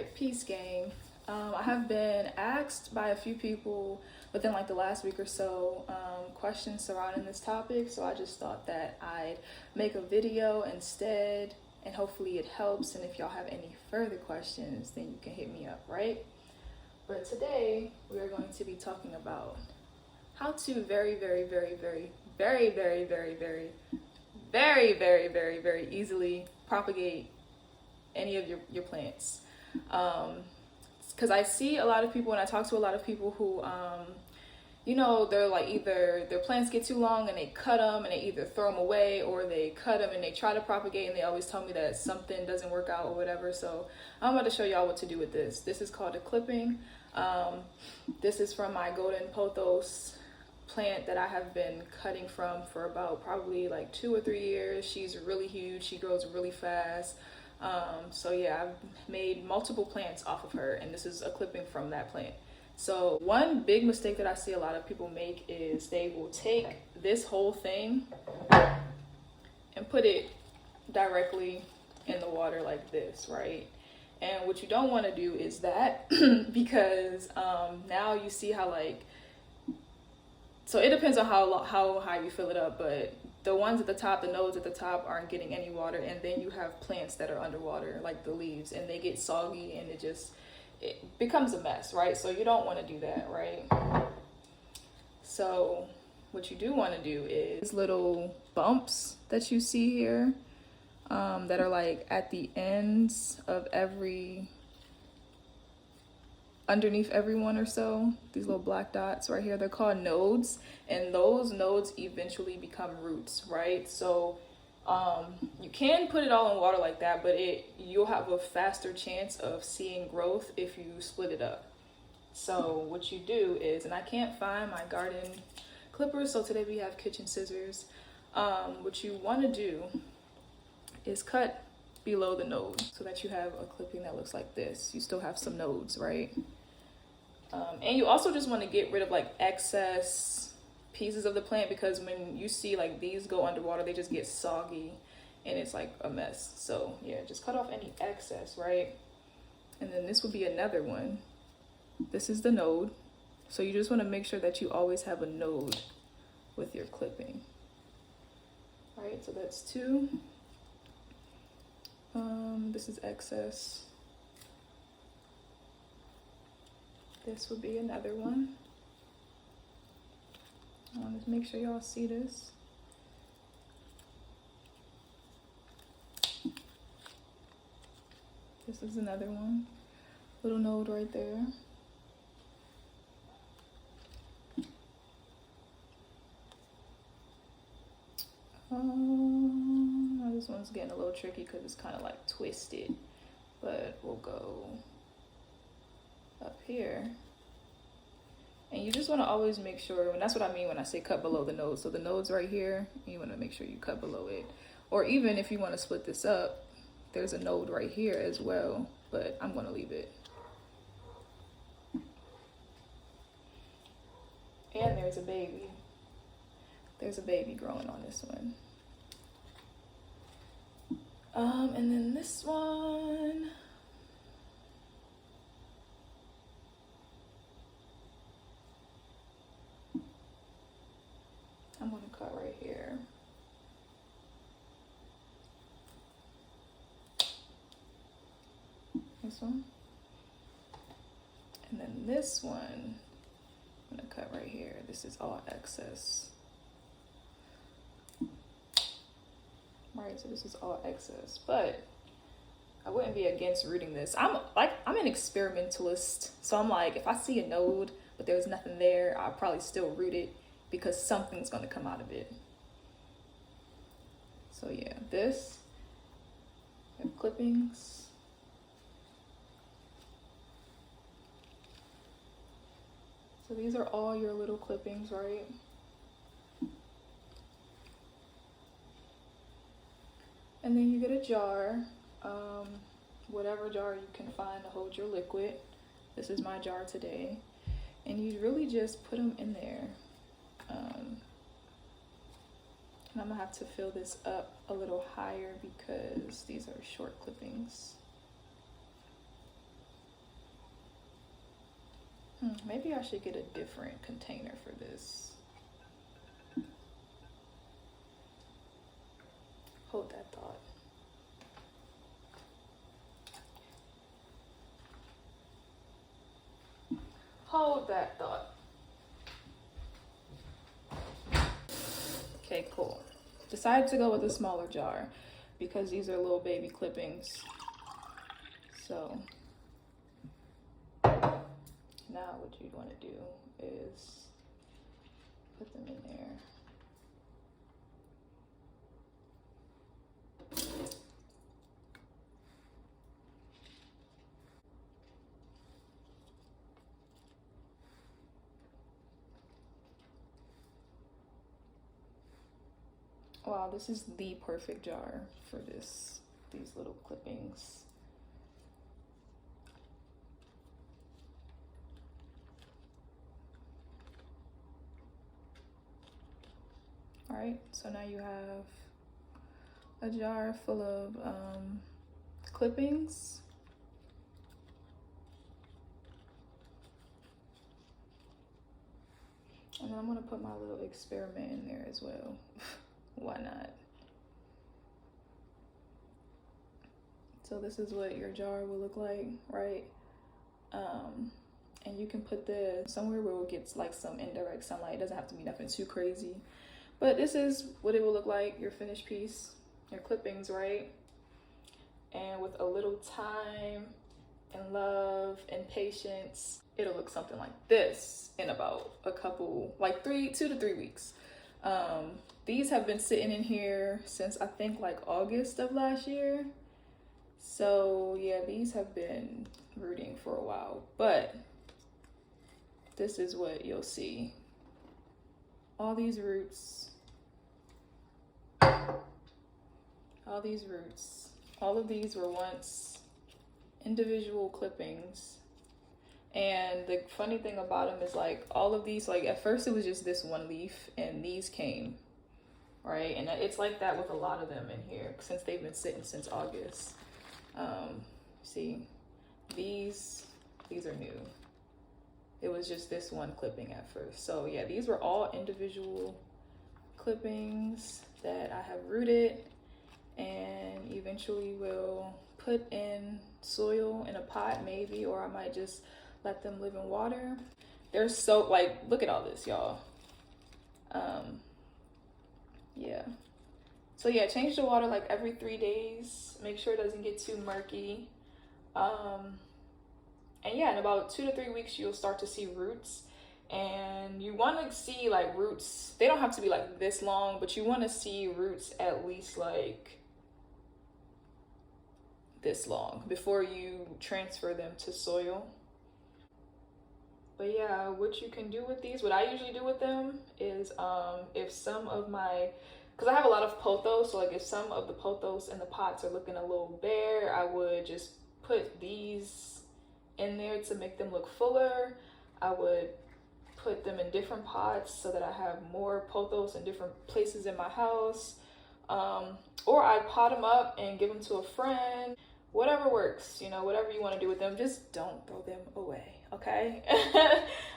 Alright, peace gang. I have been asked by a few people within like the last week or so questions surrounding this topic, so I just thought that I'd make a video instead and hopefully it helps. And if y'all have any further questions, then you can hit me up, right? But today we are going to be talking about how to very easily propagate any of your plants. Because I see a lot of people, and I talk to a lot of people who they're like, either their plants get too long and they cut them and they either throw them away, or they cut them and they try to propagate and they always tell me that something doesn't work out or whatever. So I'm about to show y'all what to do with this. This is called a clipping. This is from my golden pothos plant that I have been cutting from for about probably like 2 or 3 years. She's really huge. She grows really fast. So yeah, I've made multiple plants off of her, and this is a clipping from that plant. So one big mistake that I see a lot of people make is they will take this whole thing and put it directly in the water like this, right? And what you don't want to do is that because now you see how, like, so it depends on how high you fill it up, but the ones at the top, the nodes at the top, aren't getting any water, and then you have plants that are underwater, like the leaves, and they get soggy and it becomes a mess, right? So you don't want to do that, right? So what you do want to do is little bumps that you see here that are like at the ends of underneath every one or so, these little black dots right here, they're called nodes, and those nodes eventually become roots, right? So you can put it all in water like that, but you'll have a faster chance of seeing growth if you split it up. So what you do is, and I can't find my garden clippers, so today we have kitchen scissors. What you want to do is cut below the node so that you have a clipping that looks like this. You still have some nodes, right? And you also just want to get rid of like excess pieces of the plant, because when you see like these go underwater, they just get soggy and it's like a mess. So yeah, just cut off any excess, right? And then this would be another one. This is the node. So you just want to make sure that you always have a node with your clipping. All right, so that's 2. This is excess. This would be another one. I want to make sure y'all see this. This is another one. Little node right there. This one's getting a little tricky because it's kind of like twisted, but we'll go up here. And you just want to always make sure, and that's what I mean when I say cut below the node. So the node's right here, and you want to make sure you cut below it. Or even if you want to split this up, there's a node right here as well, but I'm going to leave it. And there's a baby. There's a baby growing on this one. And then this one. I'm going to cut right here. This one. And then this one, I'm going to cut right here. This is all excess. Right, so this is all excess, but I wouldn't be against rooting this. I'm an experimentalist, so I'm like, if I see a node but there's nothing there, I'll probably still root it because something's going to come out of it. So yeah, this, I have clippings. So these are all your little clippings, right? And then you get a jar, whatever jar you can find to hold your liquid. This is my jar today. And you really just put them in there. And I'm gonna have to fill this up a little higher because these are short clippings. Maybe I should get a different container for this. Hold that thought. Hold that thought. Okay, cool. Decided to go with a smaller jar because these are little baby clippings. So now what you'd want to do is put them in there. Wow, this is the perfect jar for these little clippings. All right, so now you have a jar full of clippings. And then I'm gonna put my little experiment in there as well. Why not? So this is what your jar will look like, right? And you can put this somewhere where it gets like some indirect sunlight. It doesn't have to be nothing too crazy. But this is what it will look like, your finished piece, your clippings, right? And with a little time and love and patience, it'll look something like this in about a couple, like 2 to 3 weeks. These have been sitting in here since I think like August of last year. So yeah, these have been rooting for a while, but this is what you'll see. All these roots, all these roots, all of these were once individual clippings. And the funny thing about them is like all of these, like at first it was just this one leaf and these came, right? And it's like that with a lot of them in here since they've been sitting since August. See, these are new. It was just this one clipping at first. So yeah, these were all individual clippings that I have rooted and eventually will put in soil in a pot maybe, or I might just let them live in water. They're so, like, look at all this, y'all. Yeah. So yeah, change the water like every 3 days. Make sure it doesn't get too murky. And yeah, in about 2 to 3 weeks, you'll start to see roots. And you want to see like roots. They don't have to be like this long, but you want to see roots at least like this long before you transfer them to soil. But yeah, what you can do with these, what I usually do with them is if some of my, because I have a lot of pothos, so like if some of the pothos in the pots are looking a little bare, I would just put these in there to make them look fuller. I would put them in different pots so that I have more pothos in different places in my house. Or I pot them up and give them to a friend. Whatever works, you know, whatever you want to do with them, just don't throw them away, okay?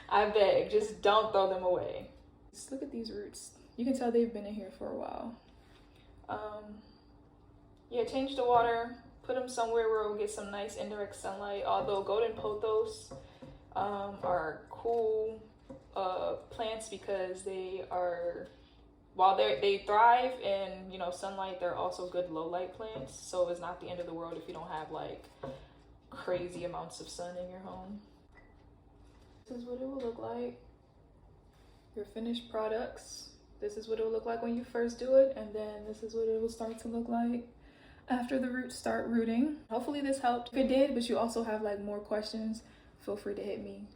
I beg, just don't throw them away. Just look at these roots. You can tell they've been in here for a while. Yeah, change the water, put them somewhere where we'll get some nice indirect sunlight. Although golden pothos are cool plants because they are, while they thrive in, you know, sunlight, they're also good low light plants. So it's not the end of the world if you don't have like crazy amounts of sun in your home. This is what it will look like. Your finished products. This is what it will look like when you first do it, and then this is what it will start to look like after the roots start rooting. Hopefully this helped. If it did, but you also have like more questions, feel free to hit me.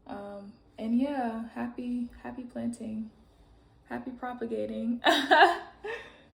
And yeah, happy planting. Happy propagating.